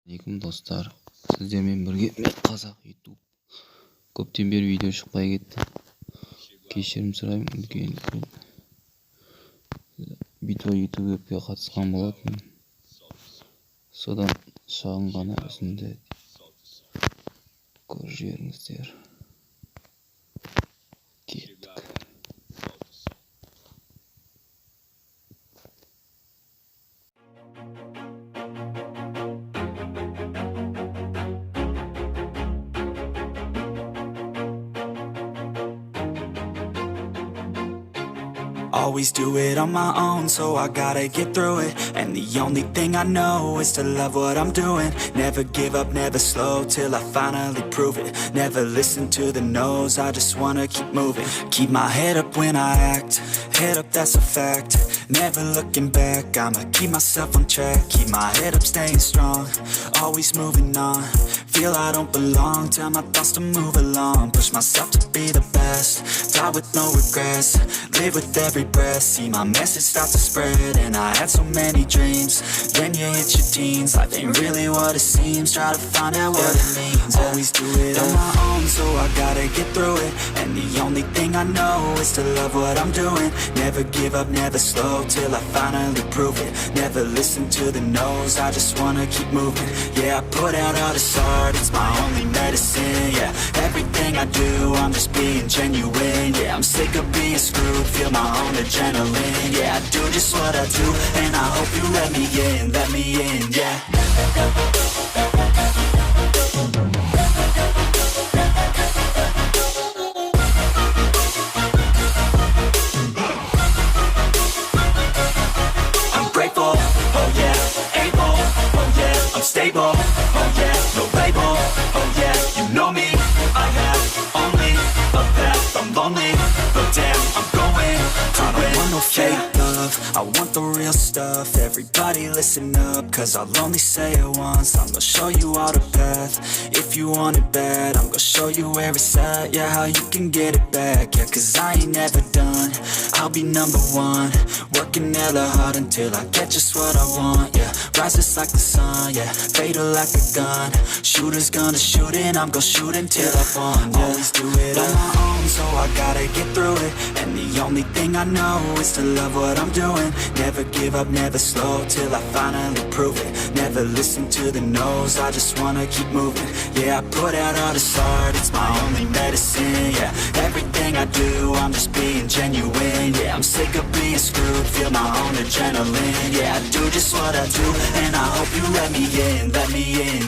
Алейкум достар, сіздермен бірге мен қазақ ютуб. Көптен бері видео шықпай кетті. Кешірім сұраймын, үлкен битва ютубке қатысқан болатын. Содан шағын ғана үзінді көріп жіберіңіздер. Кеттік. Always do it on my own, so I gotta get through it. And the only thing I know is to love what I'm doing. Never give up, never slow, till I finally prove it. Never listen to the no's, I just wanna keep moving. Keep my head up when I act, head up, that's a fact. Never looking back, I'ma keep myself on track. Keep my head up, staying strong, always moving on. Feel I don't belong, tell my thoughts to move along. Push myself to be the best, die with no regrets. Live with every breath, see my message start to spread. And I had so many dreams, then you hit your teens. Life ain't really what it seems, try to find out what it means. Always do it on my own, so I gotta get through it. And the only thing I know is to love what I'm doing. Never give up, never slow, till I finally prove it. Never listen to the no's, I just wanna keep moving. Yeah, I put out all this art, it's my only medicine. Yeah, everything I do, I'm just being genuine. Yeah, I'm sick of being screwed, feel my own adrenaline. Yeah, I do just what I do, and I hope you let me in, yeah. I'm grateful, oh yeah, able, oh yeah, I'm stable, oh yeah, no label, oh yeah, you know me, I have only a path, I'm lonely, but damn, I'm going to win. I don't want no fake love, I want the real stuff. Everybody listen up, cause I'll only say it once. I'm gonna show you all the path, if you want it bad. I'm gonna show you where it's at, yeah, how you can get it back. Yeah, cause I ain't never done, I'll be number one. Working hella hard until I get just what I want, yeah. Rises like the sun, yeah, fatal like a gun. Shooter's gonna shoot and I'm gonna shoot until I won, yeah. Always do it on my own, so I gotta get through it. And the only thing I know is to love what I'm doing. Never give up, never slow, till I finally prove it. Never listen to the no's, I just wanna keep moving. Yeah, I put out all this art, it's my only medicine. Yeah, everything I do, I'm just being genuine. Yeah, I'm sick of being screwed, feel my own adrenaline. Yeah, I do just what I do, and I hope you let me in,